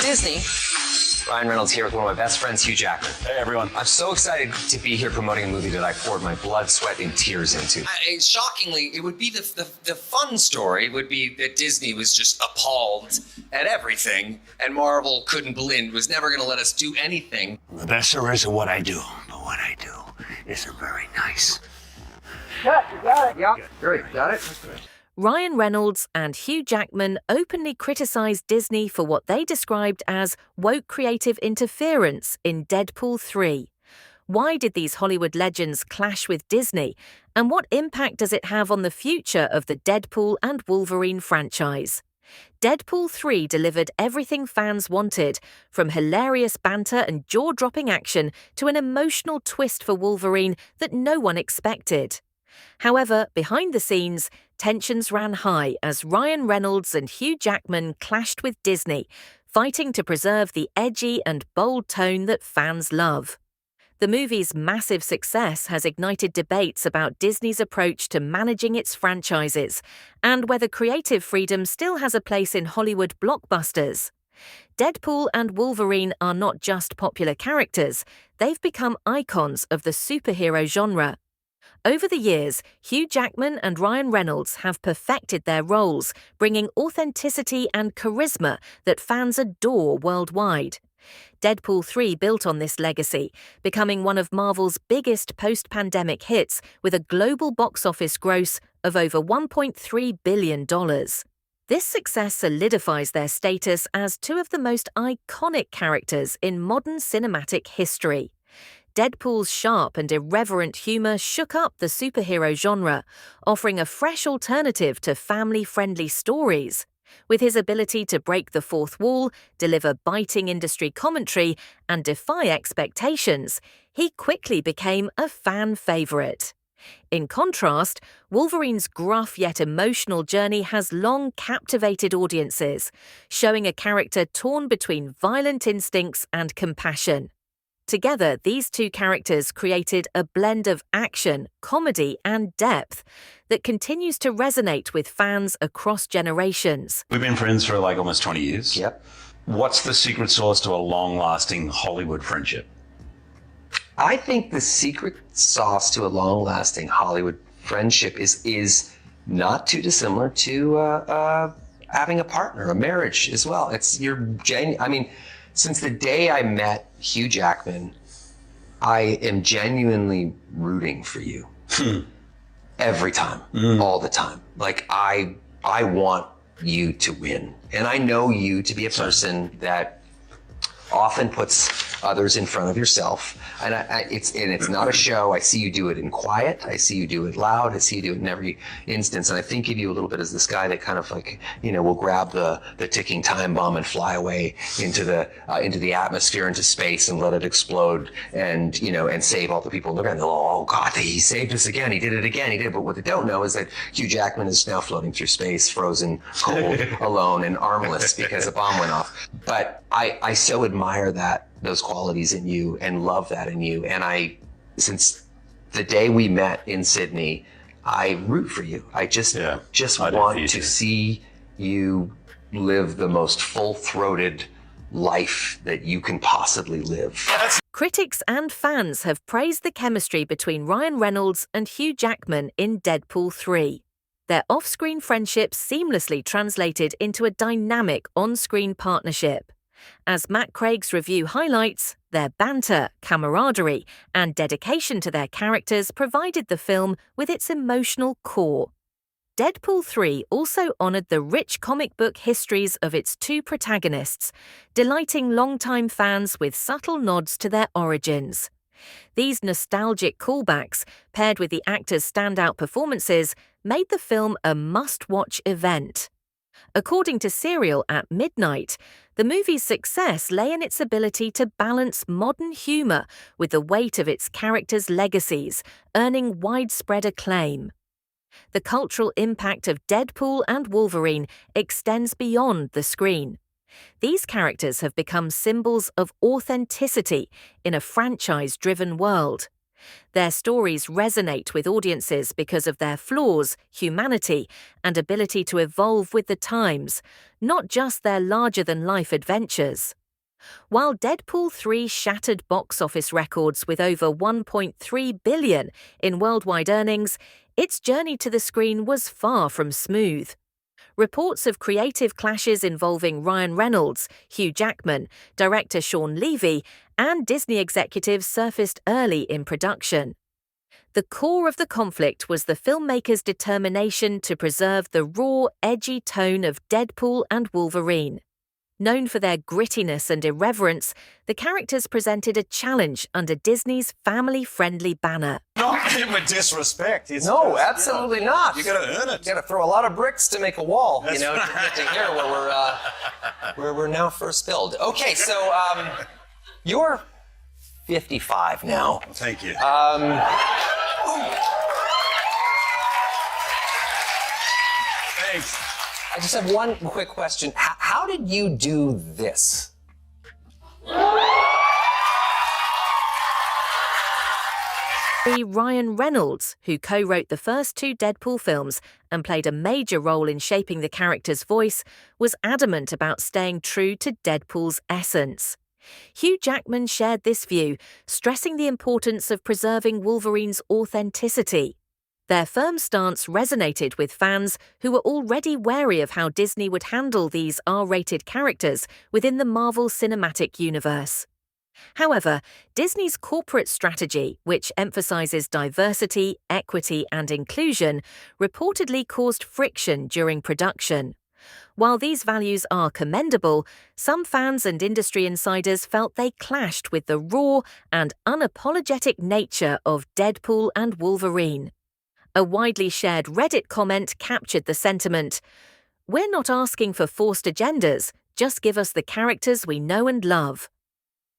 Disney. Ryan Reynolds here with one of my best friends, Hugh Jackman. Hey, everyone. I'm so excited to be here promoting a movie that I poured my blood, sweat, and tears into. Shockingly, it would be the fun story would be that Disney was just appalled at everything, and Marvel couldn't believe, was never going to let us do anything. The best there is of what I do, but what I do isn't very nice. Cut, you got it. Yeah, great, got it. Ryan Reynolds and Hugh Jackman openly criticised Disney for what they described as woke creative interference in Deadpool 3. Why did these Hollywood legends clash with Disney, and what impact does it have on the future of the Deadpool and Wolverine franchise? Deadpool 3 delivered everything fans wanted, from hilarious banter and jaw-dropping action to an emotional twist for Wolverine that no one expected. However, behind the scenes, tensions ran high as Ryan Reynolds and Hugh Jackman clashed with Disney, fighting to preserve the edgy and bold tone that fans love. The movie's massive success has ignited debates about Disney's approach to managing its franchises and whether creative freedom still has a place in Hollywood blockbusters. Deadpool and Wolverine are not just popular characters, they've become icons of the superhero genre. Over the years, Hugh Jackman and Ryan Reynolds have perfected their roles, bringing authenticity and charisma that fans adore worldwide. Deadpool 3 built on this legacy, becoming one of Marvel's biggest post-pandemic hits with a global box office gross of over $1.3 billion. This success solidifies their status as two of the most iconic characters in modern cinematic history. Deadpool's sharp and irreverent humor shook up the superhero genre, offering a fresh alternative to family-friendly stories. With his ability to break the fourth wall, deliver biting industry commentary, and defy expectations, he quickly became a fan favorite. In contrast, Wolverine's gruff yet emotional journey has long captivated audiences, showing a character torn between violent instincts and compassion. Together, these two characters created a blend of action, comedy, and depth that continues to resonate with fans across generations. We've been friends for like almost 20 years. Yep. What's the secret sauce to a long-lasting Hollywood friendship? I think the secret sauce to a long-lasting Hollywood friendship is not too dissimilar to having a partner, a marriage as well. It's since the day I met Hugh Jackman, I am genuinely rooting for you. Every time, all the time. Like I want you to win. And I know you to be a person that often puts others in front of yourself. And it's not a show. I see you do it in quiet. I see you do it loud. I see you do it in every instance. And I think of you a little bit as this guy that kind of like, will grab the ticking time bomb and fly away into the atmosphere, into space, and let it explode, and save all the people around. Oh God, he saved us again. He did it again. He did it. But what they don't know is that Hugh Jackman is now floating through space, frozen, cold, alone, and armless because a bomb went off. But I so admire those qualities in you and love that in you. And since the day we met in Sydney, I root for you. I just want to see you live the most full-throated life that you can possibly live. Critics and fans have praised the chemistry between Ryan Reynolds and Hugh Jackman in Deadpool 3. Their off-screen friendship seamlessly translated into a dynamic on-screen partnership. As Matt Craig's review highlights, their banter, camaraderie, and dedication to their characters provided the film with its emotional core. Deadpool 3 also honored the rich comic book histories of its two protagonists, delighting longtime fans with subtle nods to their origins. These nostalgic callbacks, paired with the actors' standout performances, made the film a must-watch event. According to Serial at midnight, the movie's success lay in its ability to balance modern humor with the weight of its characters' legacies, earning widespread acclaim. The cultural impact of Deadpool and Wolverine extends beyond the screen. These characters have become symbols of authenticity in a franchise-driven world. Their stories resonate with audiences because of their flaws, humanity, and ability to evolve with the times, not just their larger-than-life adventures. While Deadpool 3 shattered box office records with over $1.3 billion in worldwide earnings, its journey to the screen was far from smooth. Reports of creative clashes involving Ryan Reynolds, Hugh Jackman, director Sean Levy, and Disney executives surfaced early in production. The core of the conflict was the filmmakers' determination to preserve the raw, edgy tone of Deadpool and Wolverine. Known for their grittiness and irreverence, the characters presented a challenge under Disney's family-friendly banner. Don't give him a disrespect. It's No, just, absolutely not. You gotta earn it. You gotta throw a lot of bricks to make a wall, That's to get to here where we're now first build. Okay, so you're 55 now. Thank you. Thanks. I just have one quick question. How did you do this? Ryan Reynolds, who co-wrote the first two Deadpool films and played a major role in shaping the character's voice, was adamant about staying true to Deadpool's essence. Hugh Jackman shared this view, stressing the importance of preserving Wolverine's authenticity. Their firm stance resonated with fans who were already wary of how Disney would handle these R-rated characters within the Marvel Cinematic Universe. However, Disney's corporate strategy, which emphasizes diversity, equity, and inclusion, reportedly caused friction during production. While these values are commendable, some fans and industry insiders felt they clashed with the raw and unapologetic nature of Deadpool and Wolverine. A widely shared Reddit comment captured the sentiment. "We're not asking for forced agendas, just give us the characters we know and love."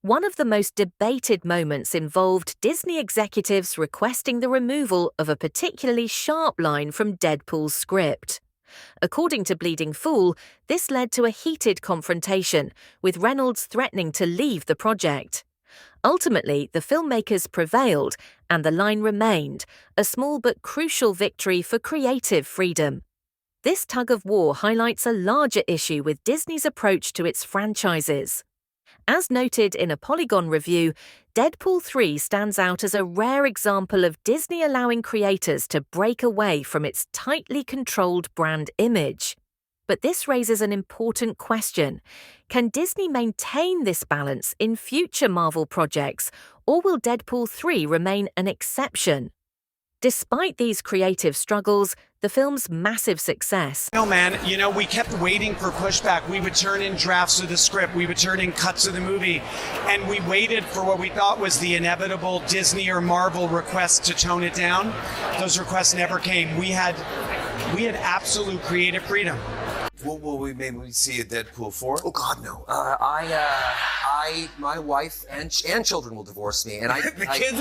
One of the most debated moments involved Disney executives requesting the removal of a particularly sharp line from Deadpool's script. According to Bleeding Fool, this led to a heated confrontation, with Reynolds threatening to leave the project. Ultimately, the filmmakers prevailed, and the line remained, a small but crucial victory for creative freedom. This tug-of-war highlights a larger issue with Disney's approach to its franchises. As noted in a Polygon review, Deadpool 3 stands out as a rare example of Disney allowing creators to break away from its tightly controlled brand image. But this raises an important question. Can Disney maintain this balance in future Marvel projects, or will Deadpool 3 remain an exception? Despite these creative struggles, the film's massive success. No, man, we kept waiting for pushback. We would turn in drafts of the script, we would turn in cuts of the movie, and we waited for what we thought was the inevitable Disney or Marvel request to tone it down. Those requests never came. We had absolute creative freedom. Will we maybe see a Deadpool 4? Oh God, no. My wife and children will divorce me, and The kids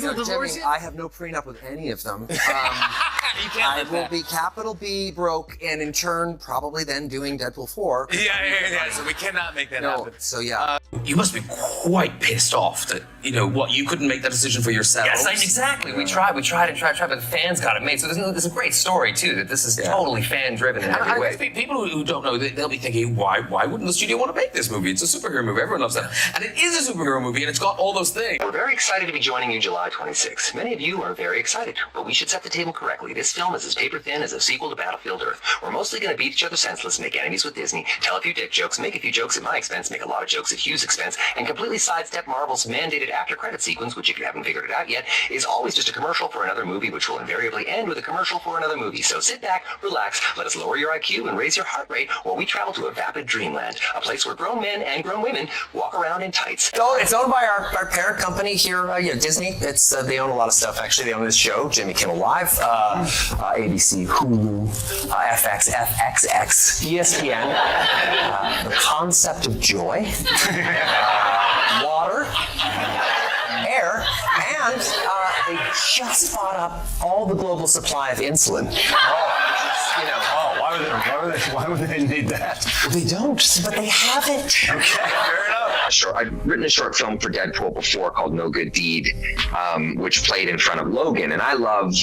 will divorce you? I have no prenup with any of them. You can't I live will that. be capital B broke, and in turn, probably then doing Deadpool 4. Yeah. So we cannot make that No, happen. so yeah. You must be quite pissed off that, you couldn't make that decision for yourself. Yes, exactly. We tried, but the fans got it made. So there's a great story, too, that this is totally fan-driven in every way. People who don't know, they'll be thinking, why wouldn't the studio want to make this movie? It's a superhero movie. Everyone loves that. And it is a superhero movie, and it's got all those things. We're very excited to be joining you July 26th. Many of you are very excited, but we should set the table correctly. This film is as paper-thin as a sequel to Battlefield Earth. We're mostly going to beat each other senseless, make enemies with Disney, tell a few dick jokes, make a few jokes at my expense, make a lot of jokes at Hugh's expense, and completely sidestep Marvel's mandated after-credit sequence, which, if you haven't figured it out yet, is always just a commercial for another movie, which will invariably end with a commercial for another movie. So sit back, relax, let us lower your IQ and raise your heart rate while we travel to a vapid dreamland, a place where grown men and grown women walk around in tights. It's owned by our parent company here, Disney. They own a lot of stuff. Actually, they own this show, Jimmy Kimmel Live, ABC, Hulu, FX, FXX, ESPN, the concept of joy, water, air, and they just bought up all the global supply of insulin. Why would they need that? They don't, but they have it. Okay, fair enough. I'd written a short film for Deadpool before called No Good Deed, which played in front of Logan. And I love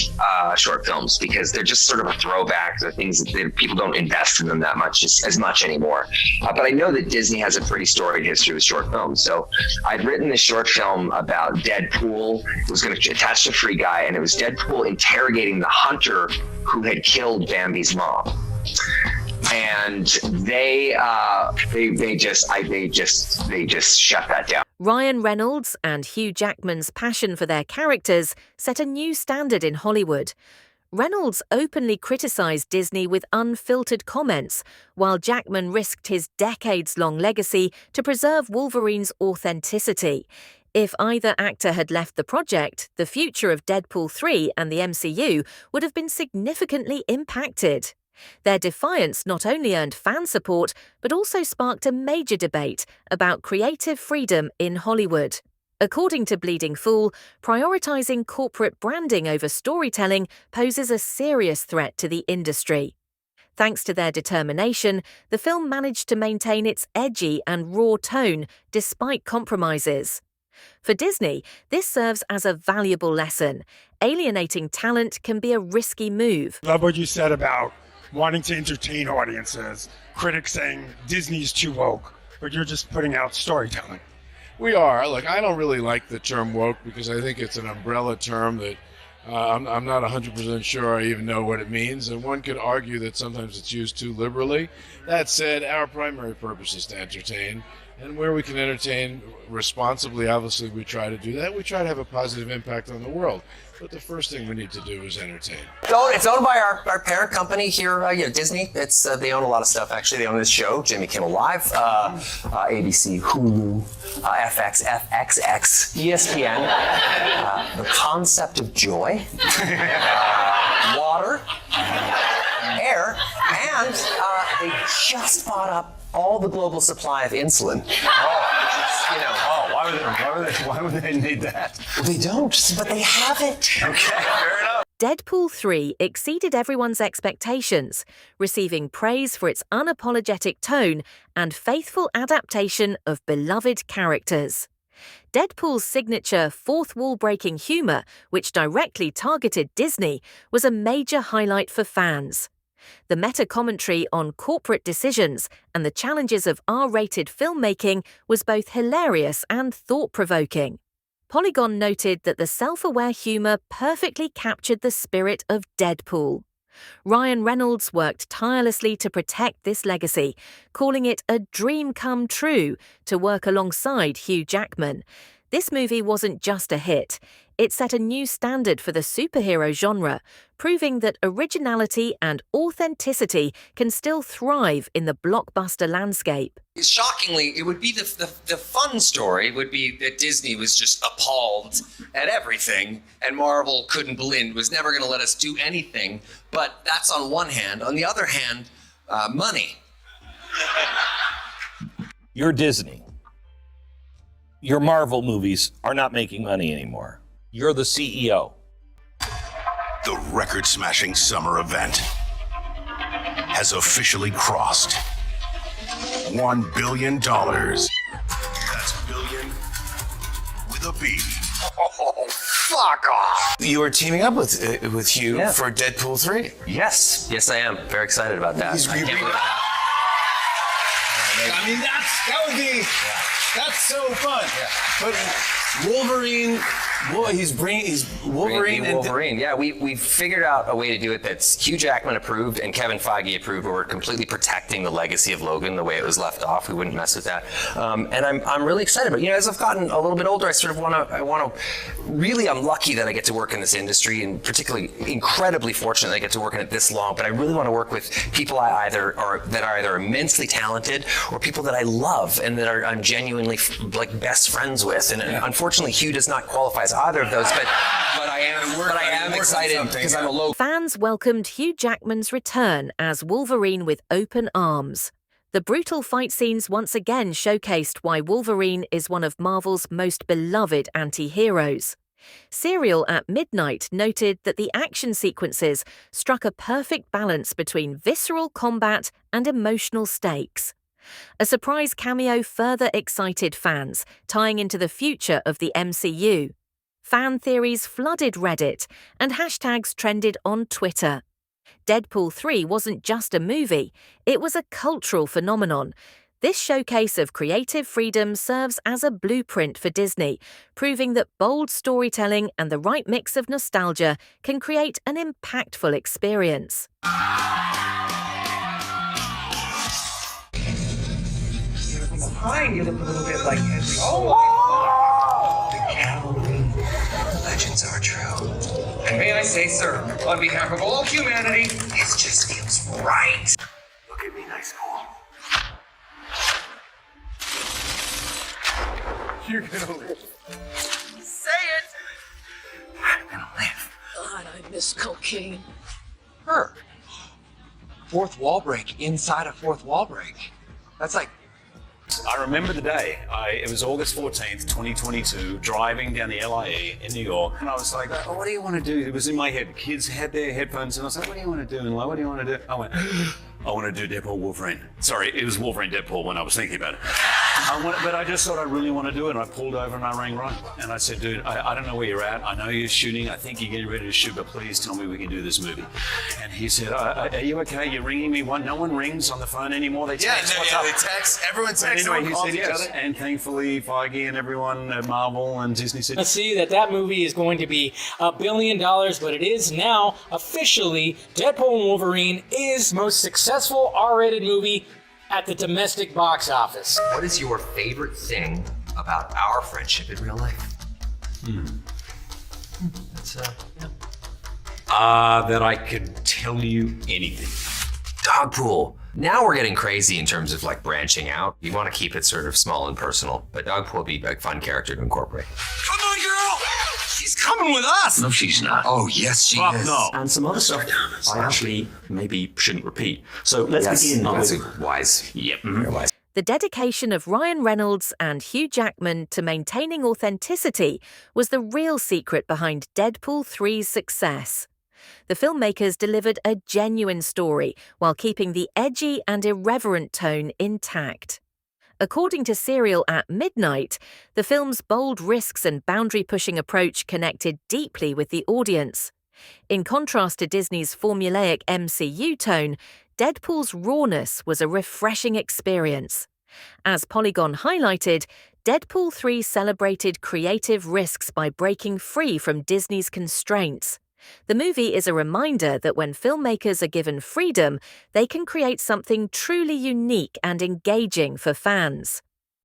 short films because they're just sort of a throwback. They're things that people don't invest in them that much as much anymore. But I know that Disney has a pretty storied history with short films. So I'd written this short film about Deadpool. It was going to attach to Free Guy, and it was Deadpool interrogating the hunter who had killed Bambi's mom. And they just shut that down. Ryan Reynolds and Hugh Jackman's passion for their characters set a new standard in Hollywood. Reynolds openly criticised Disney with unfiltered comments, while Jackman risked his decades-long legacy to preserve Wolverine's authenticity. If either actor had left the project, the future of Deadpool 3 and the MCU would have been significantly impacted. Their defiance not only earned fan support, but also sparked a major debate about creative freedom in Hollywood. According to Bleeding Fool, prioritizing corporate branding over storytelling poses a serious threat to the industry. Thanks to their determination, the film managed to maintain its edgy and raw tone despite compromises. For Disney, this serves as a valuable lesson. Alienating talent can be a risky move. Love what you said about wanting to entertain audiences, critics saying Disney's too woke, but you're just putting out storytelling. We are. Like, I don't really like the term woke because I think it's an umbrella term that I'm not 100% sure I even know what it means, and one could argue that sometimes it's used too liberally. That said, our primary purpose is to entertain, and where we can entertain responsibly, obviously we try to do that. We try to have a positive impact on the world. But the first thing we need to do is entertain. It's owned by our parent company here, Disney. They own a lot of stuff, actually. They own this show, Jimmy Kimmel Live, ABC, Hulu, FX, FXX, ESPN, the concept of joy, water, air, and they just bought up all the global supply of insulin. Why would they need that? Well, they don't, but they have it. Okay, fair enough. Deadpool 3 exceeded everyone's expectations, receiving praise for its unapologetic tone and faithful adaptation of beloved characters. Deadpool's signature fourth-wall-breaking humor, which directly targeted Disney, was a major highlight for fans. The meta-commentary on corporate decisions and the challenges of R-rated filmmaking was both hilarious and thought-provoking. Polygon noted that the self-aware humor perfectly captured the spirit of Deadpool. Ryan Reynolds worked tirelessly to protect this legacy, calling it a dream come true to work alongside Hugh Jackman. This movie wasn't just a hit. It set a new standard for the superhero genre, proving that originality and authenticity can still thrive in the blockbuster landscape. Shockingly, it would be the fun story would be that Disney was just appalled at everything, and Marvel couldn't believe, was never going to let us do anything. But that's on one hand. On the other hand, money. You're Disney. Your Marvel movies are not making money anymore. You're the CEO. The record-smashing summer event has officially crossed $1 billion. That's billion with a B. Oh, fuck off! You are teaming up with Hugh for Deadpool 3. Yes, I am. Very excited about that. I mean, that would be. That's so fun. But Wolverine, he's Wolverine. Wolverine. Yeah, we figured out a way to do it that's Hugh Jackman approved and Kevin Feige approved, where we're completely protecting the legacy of Logan the way it was left off. We wouldn't mess with that. And I'm really excited. But as I've gotten a little bit older, I'm lucky that I get to work in this industry, and particularly incredibly fortunate that I get to work in it this long. But I really want to work with people that are either immensely talented or people that I love and that I'm genuinely best friends with. And unfortunately, Hugh does not qualify as either of those. But I am excited because I'm a low. Fans welcomed Hugh Jackman's return as Wolverine with open arms. The brutal fight scenes once again showcased why Wolverine is one of Marvel's most beloved anti-heroes. Serial at Midnight noted that the action sequences struck a perfect balance between visceral combat and emotional stakes. A surprise cameo further excited fans, tying into the future of the MCU. Fan theories flooded Reddit, and hashtags trended on Twitter. Deadpool 3 wasn't just a movie, it was a cultural phenomenon. This showcase of creative freedom serves as a blueprint for Disney, proving that bold storytelling and the right mix of nostalgia can create an impactful experience. Behind you look a little bit like Henry. Oh! The Halloween legends are true. And may I say, sir, on behalf of all humanity, this just feels right. Look at me, nice school. You're gonna live. Say it! I'm gonna live. God, I miss cocaine. Her. Fourth wall break inside a fourth wall break. That's like... I remember the day. It was August 14th, 2022, driving down the LIE in New York. And I was like, oh, what do you want to do? It was in my head. The kids had their headphones, and I was like, what do you want to do? And like, what do you want to do? I went, I want to do Deadpool Wolverine. Sorry, it was Wolverine Deadpool when I was thinking about it. But I just thought I really want to do it, and I pulled over and I rang Ryan. And I said, dude, I don't know where you're at. I know you're shooting. I think you're getting ready to shoot, but please tell me we can do this movie. And he said, are you okay? You're ringing me. No one rings on the phone anymore. They text. They text. Everyone texts. Anyway, he said yes. And thankfully, Feige and everyone at Marvel and Disney said, let's see that movie is going to be $1 billion, but it is now officially Deadpool and Wolverine is most successful R-rated movie at the domestic box office. What is your favorite thing about our friendship in real life? That's, That I could tell you anything. Dogpool. Now we're getting crazy in terms of like branching out. You want to keep it sort of small and personal, but Dogpool would be a fun character to incorporate. Come on, girl! She's coming with us! No, she's not. Oh, yes, she Fuck is. no. And some other stuff I actually maybe shouldn't repeat. So let's begin That's with... wise. Yep. Very wise. The dedication of Ryan Reynolds and Hugh Jackman to maintaining authenticity was the real secret behind Deadpool 3's success. The filmmakers delivered a genuine story while keeping the edgy and irreverent tone intact. According to Serial at Midnight, the film's bold risks and boundary-pushing approach connected deeply with the audience. In contrast to Disney's formulaic MCU tone, Deadpool's rawness was a refreshing experience. As Polygon highlighted, Deadpool 3 celebrated creative risks by breaking free from Disney's constraints. The movie is a reminder that when filmmakers are given freedom, they can create something truly unique and engaging for fans.